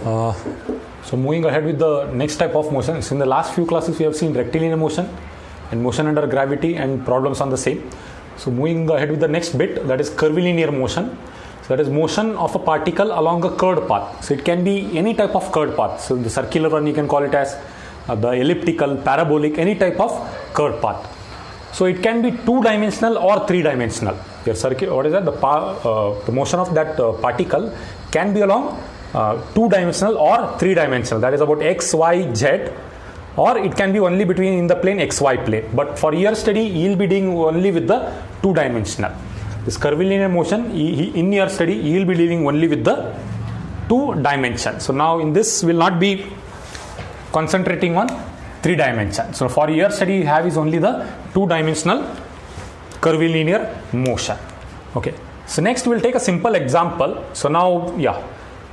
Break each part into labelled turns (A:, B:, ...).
A: Uh, so moving ahead with the next type of motion. So in the last few classes we have seen rectilinear motion and motion under gravity and problems on the same. So moving ahead with the next bit, that is curvilinear motion. So that is motion of a particle along a curved path. So it can be any type of curved path. So the circular one you can call it as the elliptical, parabolic, any type of curved path. So it can be two-dimensional or three-dimensional. Your circuit, what is that? The motion of that particle can be along two-dimensional or three-dimensional. That is about x, y, z, or it can be only between in the plane xy plane. But for your study, you will be dealing only with the two-dimensional. This curvilinear motion, in your study, you will be dealing only with the two dimension. So now in this, will not be concentrating on three dimension. So for your study, you have is only the two-dimensional curvilinear motion. Okay. So next we'll take a simple example. So now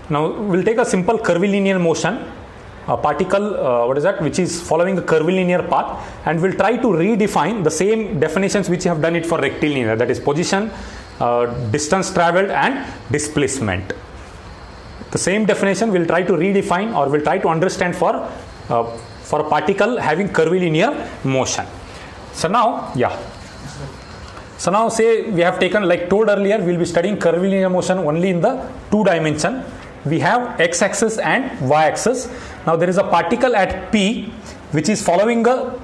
A: we'll take a simple curvilinear motion, a particle which is following a curvilinear path, and we'll try to redefine the same definitions which you have done it for rectilinear, that is position, distance traveled, and displacement. The same definition we'll try to redefine, or we'll try to understand for a particle having curvilinear motion. So now say we have taken, like told earlier, we'll be studying curvilinear motion only in the two dimension. We have x-axis and y-axis. Now there is a particle at P which is following a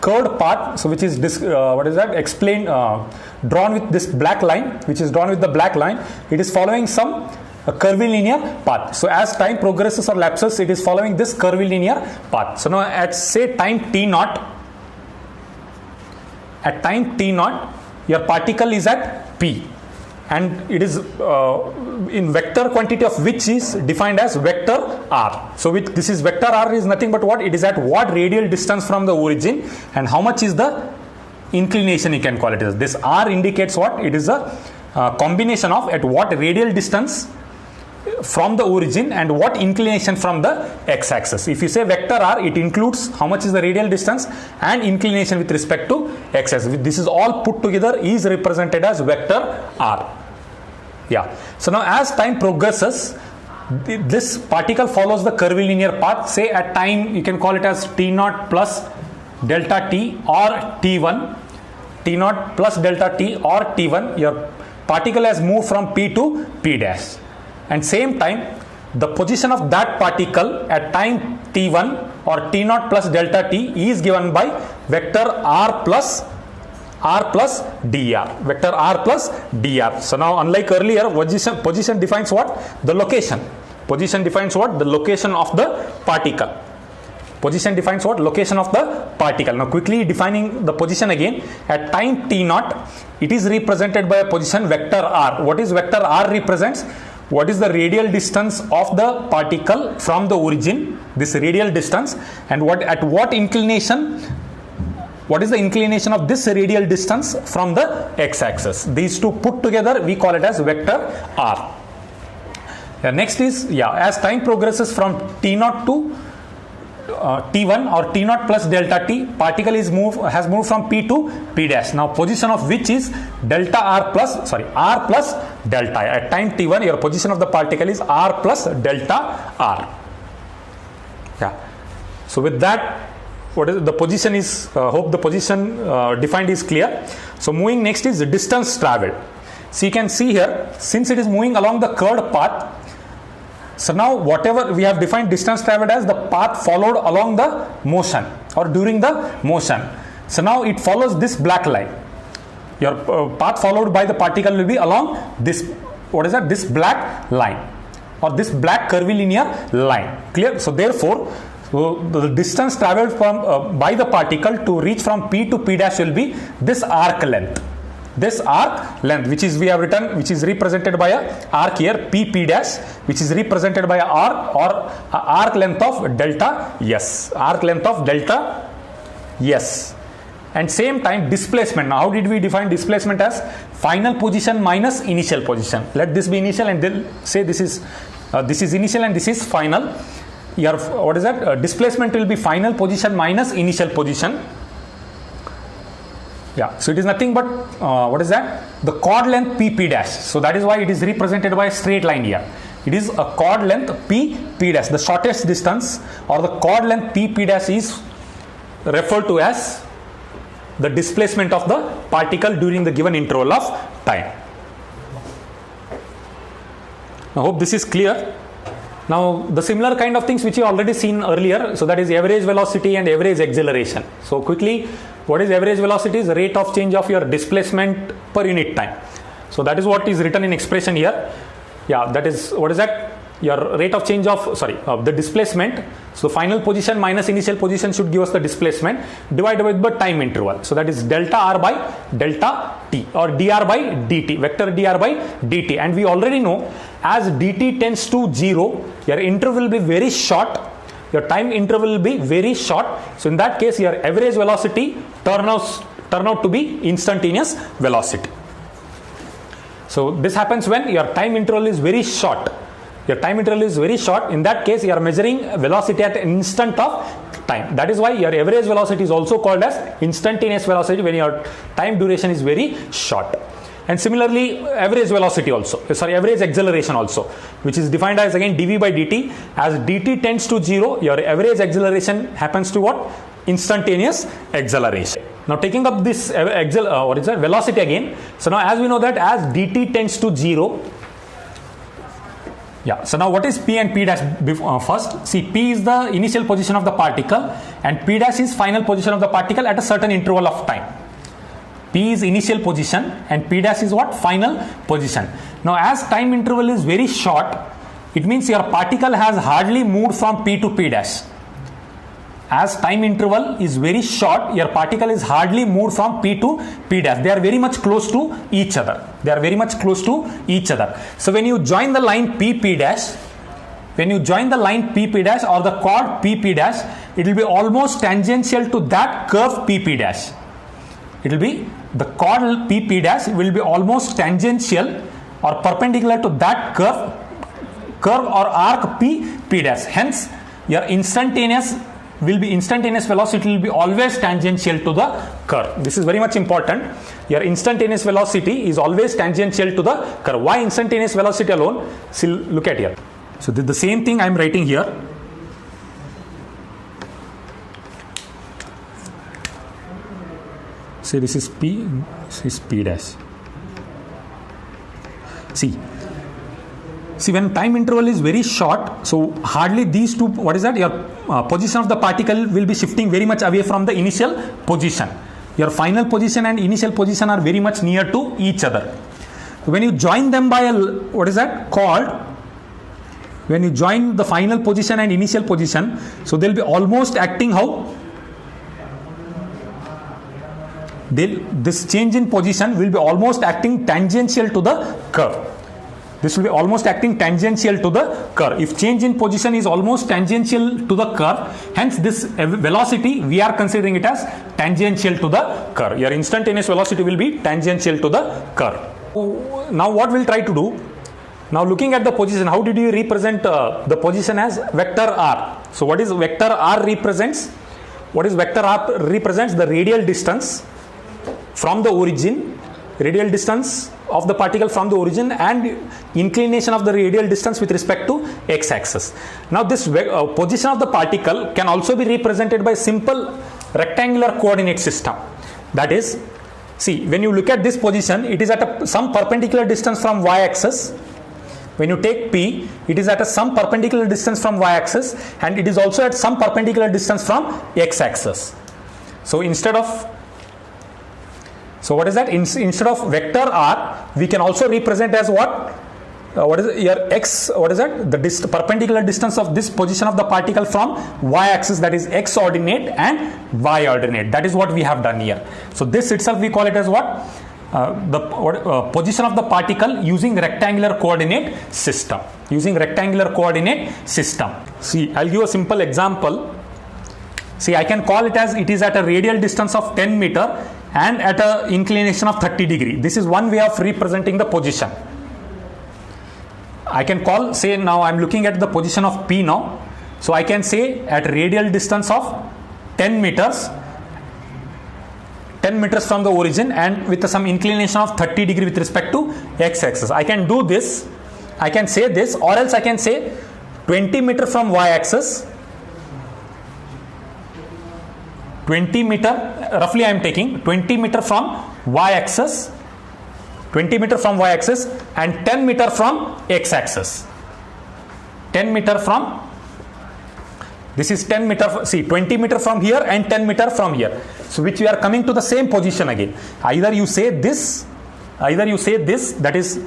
A: curved path, so which is explained, drawn with this black line, which is drawn with the black line. It is following some curvilinear path. So as time progresses or lapses, it is following this curvilinear path. So now at say time t naught, your particle is at P, and it is in vector quantity of which is defined as vector r. So this is vector r is nothing but what? It is at what radial distance from the origin, and how much is the inclination, you can call it as. This r indicates what? It is a combination of at what radial distance from the origin and what inclination from the x-axis. If you say vector r, it includes how much is the radial distance and inclination with respect to x-axis. This is all put together is represented as vector r. So now as time progresses, this particle follows the curvilinear path. Say at time, you can call it as t naught plus delta t or t1. T naught plus delta t or t1. Your particle has moved from P to P dash. And same time, the position of that particle at time t1 or t naught plus delta t is given by vector r plus dr. Vector r plus dr. So now unlike earlier, position defines what? The location. Position defines what? The location of the particle. Position defines what? Location of the particle. Now quickly defining the position again. At time t naught, it is represented by a position vector r. What is vector r represents? What is the radial distance of the particle from the origin, this radial distance, and at what inclination, what is the inclination of this radial distance from the x-axis. These two put together, we call it as vector r. Next is, as time progresses from t naught to t1 or t naught plus delta t, particle has moved from P to P dash. Now position of which is r plus delta. At time t1, your position of the particle is r plus delta r. So with that, what is the position is, hope the position defined is clear. So moving next is distance traveled. So you can see here, since it is moving along the curved path, so now whatever we have defined distance traveled as the path followed along the motion or during the motion. So now it follows this black line. Your path followed by the particle will be along this, this black line or this black curvilinear line. Clear? So therefore, the distance traveled from by the particle to reach from P to P dash will be this arc length. This arc length, which is we have written, which is represented by a arc here, P dash, which is represented by a arc or a arc length of delta s. Arc length of delta s. And same time displacement. Now how did we define displacement? As final position minus initial position. Let this be initial and then say this is initial and this is final. Your displacement will be final position minus initial position. So it is nothing but the chord length P dash. So that is why it is represented by a straight line here. It is a chord length p dash. The shortest distance or the chord length p dash is referred to as the displacement of the particle during the given interval of time. I hope this is clear. Now the similar kind of things which you already seen earlier, so that is average velocity and average acceleration. So quickly, what is average velocity? Is the rate of change of your displacement per unit time. So that is what is written in expression here. Yeah, that is, what is that? Your rate of change of, the displacement. So final position minus initial position should give us the displacement divided by the time interval. So that is delta r by delta t, or dr by dt, vector dr by dt. And we already know as dt tends to 0, your interval will be very short, your time interval will be very short. So in that case, your average velocity turn out to be instantaneous velocity. So this happens when your time interval is very short. Your time interval is very short. In that case, you are measuring velocity at an instant of time. That is why your average velocity is also called as instantaneous velocity when your time duration is very short. And similarly, average velocity also, average acceleration also, which is defined as again dv by dt. As dt tends to 0, your average acceleration happens to what? Instantaneous acceleration. Now taking up this velocity again. So now as we know that as dt tends to 0, yeah, so now what is p and p dash first? See, p is the initial position of the particle and p dash is final position of the particle at a certain interval of time. P is initial position and p dash is what? Final position. Now as time interval is very short, it means your particle has hardly moved from p to p dash. As time interval is very short, your particle is hardly moved from p to p dash. They are very much close to each other. So when you join the line p dash, or the chord p dash, it will be almost tangential to that curve p dash. It will be the chord p dash will be almost tangential or perpendicular to that curve or arc p dash. Hence, your instantaneous velocity will be always tangential to the curve. This is very much important. Your instantaneous velocity is always tangential to the curve. Why instantaneous velocity alone? See, look at here. So the same thing I am writing here. See, this is p, this is p dash. See, when time interval is very short, so hardly these two, your position of the particle will be shifting very much away from the initial position. Your final position and initial position are very much near to each other. When you join them by chord, when you join the final position and initial position, so they'll be almost acting how? This change in position will be almost acting tangential to the curve. This will be almost acting tangential to the curve. If change in position is almost tangential to the curve, hence this velocity, we are considering it as tangential to the curve. Your instantaneous velocity will be tangential to the curve. Now what we'll try to do, now looking at the position, how did you represent the position as vector r? So what is vector r represents? What is vector r represents? The radial distance from the origin, radial distance of the particle from the origin and inclination of the radial distance with respect to x-axis. Now this position of the particle can also be represented by simple rectangular coordinate system. That is, see, when you look at this position, it is at some perpendicular distance from y-axis. When you take p, it is at some perpendicular distance from y-axis and it is also at some perpendicular distance from x-axis. So instead of instead of vector r, we can also represent as what? What is your x? What is that? The perpendicular distance of this position of the particle from y-axis, that is x ordinate and y ordinate. That is what we have done here. So this itself we call it as what? Position of the particle using rectangular coordinate system. See, I'll give a simple example. See, I can call it as it is at a radial distance of 10 meter and at an inclination of 30 degree. This is one way of representing the position. I can call, say now I am looking at the position of P now. So I can say at radial distance of 10 meters from the origin and with some inclination of 30 degree with respect to x-axis. I can do this I can say this, or else I can say 20 meter from y-axis, 20 meter, roughly I am taking 20 meter from y-axis, 20 meter from y-axis and 10 meter from x-axis. 10 meter from, this is 10 meter, see 20 meter from here and 10 meter from here. So which we are coming to the same position again. Either you say this, that is,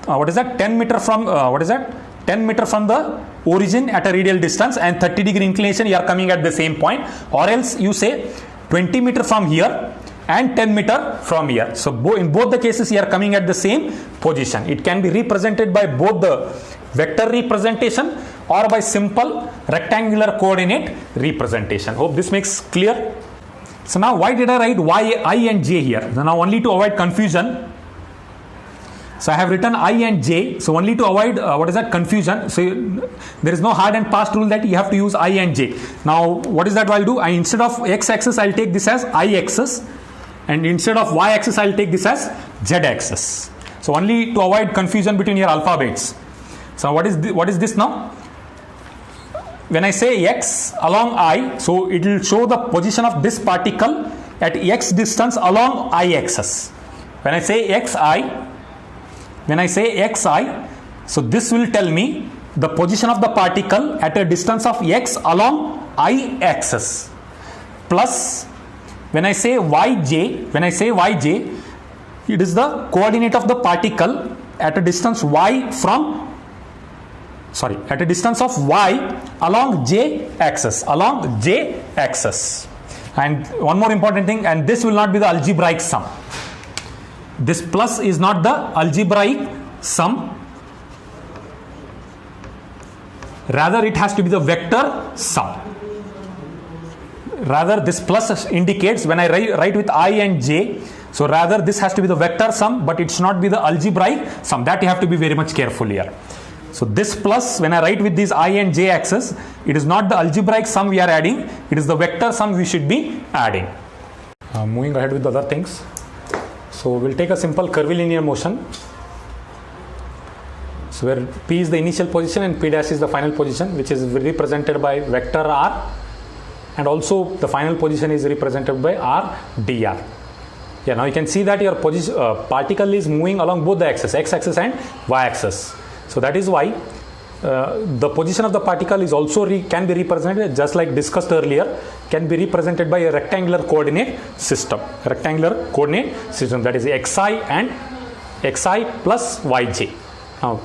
A: what is that, 10 meter from, 10 meter from the origin at a radial distance and 30 degree inclination, you are coming at the same point, or else you say 20 meter from here and 10 meter from here. So in both the cases you are coming at the same position. It can be represented by both the vector representation or by simple rectangular coordinate representation. Hope this makes clear. So now why did I write y, I and j here? So now only to avoid confusion. So I have written I and j, so only to avoid confusion. So there is no hard and fast rule that you have to use I and j. Now what is that I'll do? Instead of x-axis I'll take this as I-axis, and instead of y-axis I'll take this as z-axis. So only to avoid confusion between your alphabets. So what is this now? When I say x along I, so it will show the position of this particle at x distance along I-axis. When I say xi, so this will tell me the position of the particle at a distance of x along I-axis. Plus, when I say yj, it is the coordinate of the particle at a distance y along j-axis, And one more important thing, and this will not be the algebraic sum. This plus is not the algebraic sum. Rather, it has to be the vector sum. Rather, this plus indicates when I write with I and j, so rather this has to be the vector sum, but it should not be the algebraic sum. That you have to be very much careful here. So this plus, when I write with these I and j axis, it is not the algebraic sum we are adding, it is the vector sum we should be adding. Moving ahead with the other things. So we'll take a simple curvilinear motion. So where P is the initial position and P dash is the final position, which is represented by vector R, and also the final position is represented by R dr. Yeah, now you can see that your particle is moving along both the axes, x-axis and y-axis. So that is why the position of the particle is also can be represented, just like discussed earlier, can be represented by a rectangular coordinate system. That is xi and xi plus yj. Now,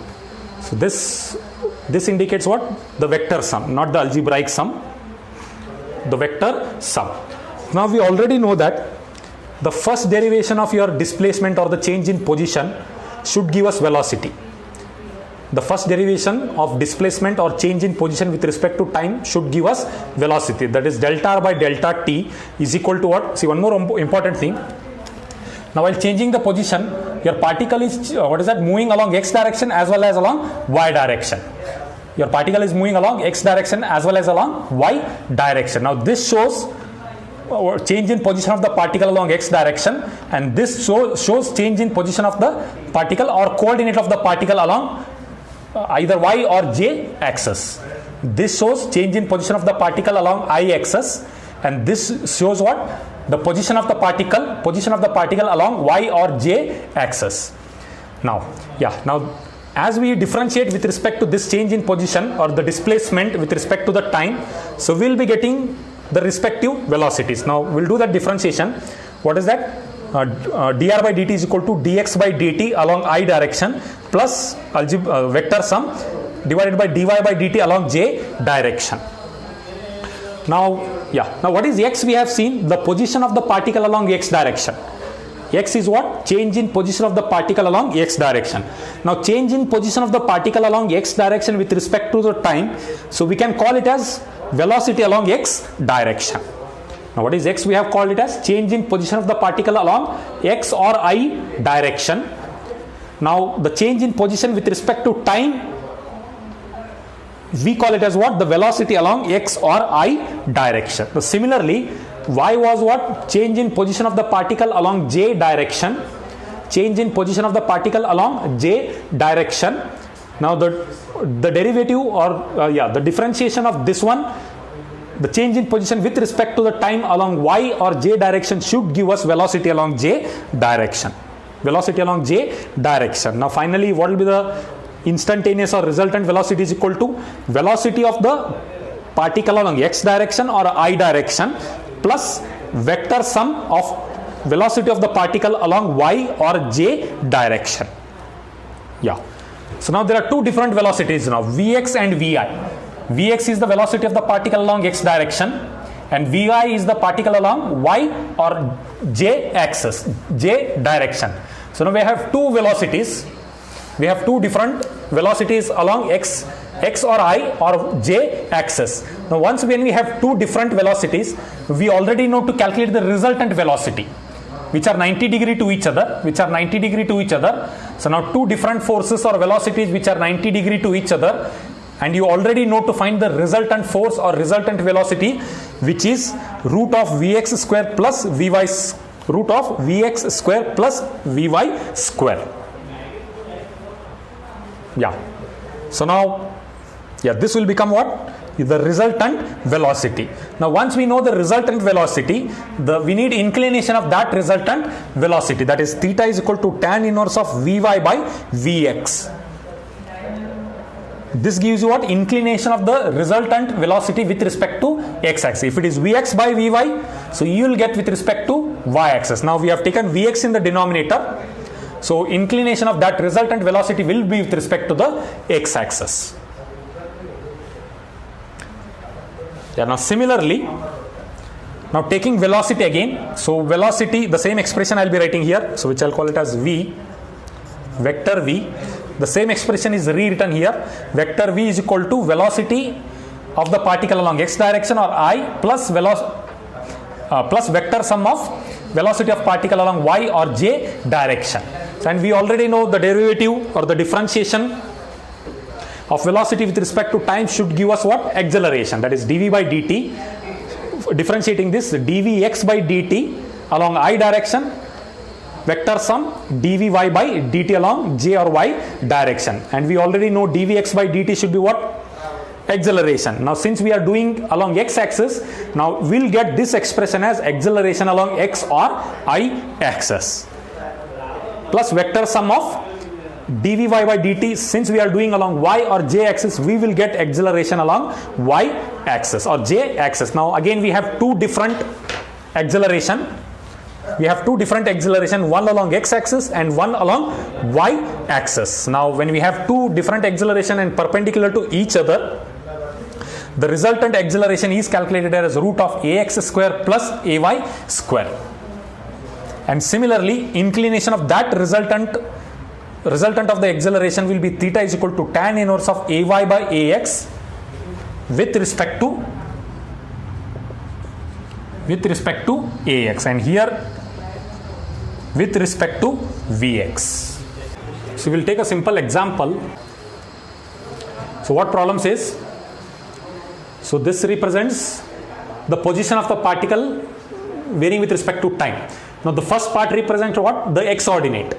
A: so this indicates what? The vector sum, not the algebraic sum. The vector sum. Now we already know that the first derivation of your displacement or the change in position should give us velocity. The first derivation of displacement or change in position with respect to time should give us velocity. That is delta r by delta t is equal to what? See, one more important thing. Now while changing the position, your particle is moving along x direction as well as along y direction. Your particle is moving along x direction as well as along y direction. Now this shows change in position of the particle along x direction, and this shows change in position of the particle or coordinate of the particle along either y or j axis. This shows change in position of the particle along I axis, and this shows what? The position of the particle along y or j axis. Now as we differentiate with respect to this change in position or the displacement with respect to the time, so we will be getting the respective velocities. Now we'll do that differentiation. What is that? Dr by dt is equal to dx by dt along I direction plus vector sum divided by dy by dt along j direction. Now what is x? We have seen the position of the particle along x direction. X is what? Change in position of the particle along x direction. Now change in position of the particle along x direction with respect to the time, so we can call it as velocity along x direction. Now what is x? We have called it as change in position of the particle along x or I direction. Now the change in position with respect to time, we call it as what? The velocity along x or I direction. So similarly, y was what? Change in position of the particle along j direction. Change in position of the particle along j direction. Now the derivative or the differentiation of this one, the change in position with respect to the time along y or j direction should give us velocity along j direction. Velocity along j direction. Now finally, what will be the instantaneous or resultant velocity is equal to velocity of the particle along x direction or I direction plus vector sum of velocity of the particle along y or j direction. Yeah. So now there are two different velocities now, Vx and Vi. Vx is the velocity of the particle along x direction and Vi is the particle along y or j axis, j direction. So now we have two velocities. We have two different velocities along x or I or j axis. Now once when we have two different velocities, we already know to calculate the resultant velocity, which are 90 degree to each other, So now two different forces or velocities which are 90 degree to each other, and you already know to find the resultant force or resultant velocity, which is root of Vx square plus Vy, root of Vx square plus Vy square. Yeah. So now, this will become what? The resultant velocity. Now once we know the resultant velocity, we need inclination of that resultant velocity, that is theta is equal to tan inverse of Vy by Vx. This gives you what? Inclination of the resultant velocity with respect to x-axis. If it is Vx by Vy, so you will get with respect to y-axis. Now we have taken Vx in the denominator, so inclination of that resultant velocity will be with respect to the x-axis. Now similarly, now taking velocity again, so velocity, the same expression I will be writing here, so which I will call it as V, vector V. The same expression is rewritten here. Vector V is equal to velocity of the particle along x direction or I plus vector sum of velocity of particle along y or j direction. So, and we already know the derivative or the differentiation of velocity with respect to time should give us what? Acceleration, that is dv by dt. Differentiating this, dvx by dt along I direction, vector sum dvy by dt along j or y direction, and we already know dvx by dt should be what? Acceleration. Now since we are doing along x axis, now we'll get this expression as acceleration along x or I axis plus vector sum of dvy by dt. Since we are doing along y or j axis, we will get acceleration along y axis or j axis. Now again we have two different acceleration. We have two different acceleration, one along x axis and one along y axis. Now when we have two different acceleration and perpendicular to each other, the resultant acceleration is calculated as root of ax square plus ay square. And similarly, inclination of that resultant of the acceleration will be theta is equal to tan inverse of ay by ax with respect to ax, and here with respect to vx. So we will take a simple example. So what problem says? So this represents the position of the particle varying with respect to time. Now the first part represents what? The x coordinate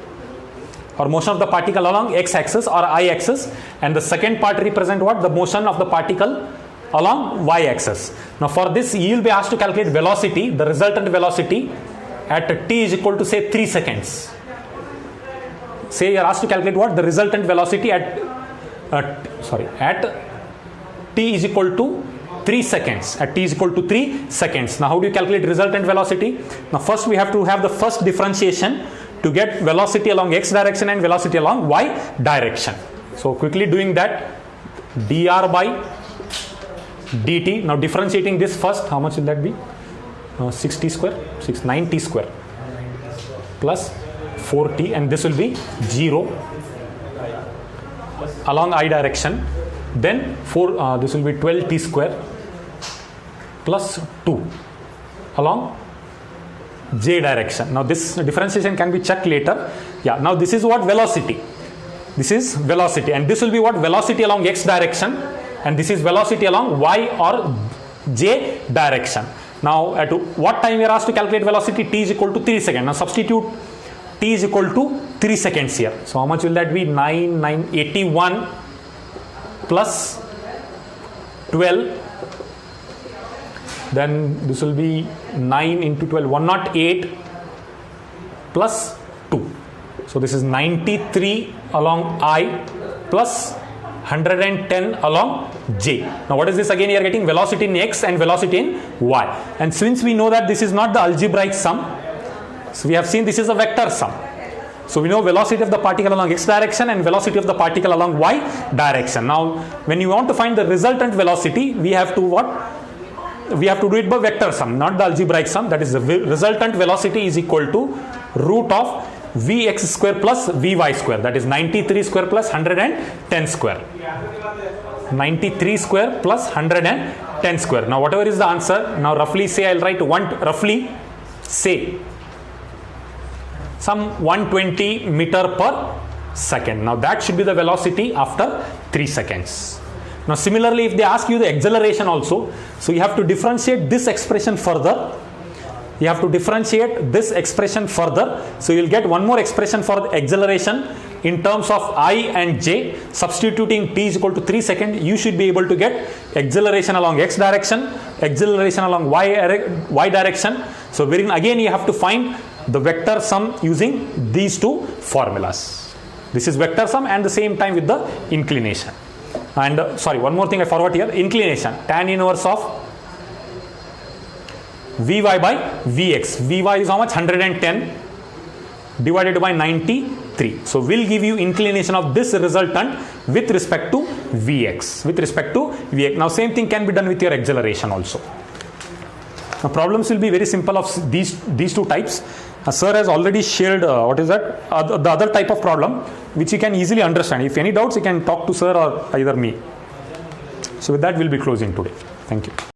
A: or motion of the particle along x axis or I axis, and the second part represent what? The motion of the particle along y axis. Now for this you will be asked to calculate velocity, the resultant velocity at t is equal to say 3 seconds. Say you are asked to calculate what? The resultant velocity at t is equal to 3 seconds. At t is equal to 3 seconds. Now how do you calculate resultant velocity? Now first we have to have the first differentiation to get velocity along x direction and velocity along y direction. So quickly doing that, dr by dt. Now differentiating this first, how much will that be? 6t square, 9t square plus 4t, and this will be 0 along I direction. Then this will be 12t square plus 2 along j direction. Now this differentiation can be checked later. Yeah, now this is what? Velocity. This is velocity, and this will be what? Velocity along x direction, and this is velocity along y or j direction. Now at what time we are asked to calculate velocity? T is equal to 3 seconds. Now substitute t is equal to 3 seconds here. So how much will that be? 81 plus 12, then this will be 9 into 12, 108 plus 2. So this is 93 along I plus 110 along J. Now what is this again? You are getting velocity in X and velocity in Y. And since we know that this is not the algebraic sum, so we have seen this is a vector sum. So we know velocity of the particle along X direction and velocity of the particle along Y direction. Now when you want to find the resultant velocity, we have to what? We have to do it by vector sum, not the algebraic sum. That is, the resultant velocity is equal to root of Vx square plus Vy square. That is 93 square plus 110 square. 93 square plus 110 square. Now whatever is the answer, now roughly say I'll write roughly say some 120 meter per second. Now that should be the velocity after 3 seconds. Now similarly, if they ask you the acceleration also, so you have to differentiate this expression further. You have to differentiate this expression further. So you will get one more expression for the acceleration in terms of I and J. Substituting t is equal to 3 seconds, you should be able to get acceleration along X direction, acceleration along Y direction. So wherein again you have to find the vector sum using these two formulas. This is vector sum and the same time with the inclination. And sorry, one more thing I forgot here. Inclination, tan inverse of Vy by Vx. Vy is how much? 110 divided by 93. So we'll give you inclination of this resultant with respect to Vx. With respect to Vx. Now same thing can be done with your acceleration also. Now problems will be very simple of these two types. Sir has already shared what is that? The other type of problem which you can easily understand. If any doubts, you can talk to sir or either me. So with that, we'll be closing today. Thank you.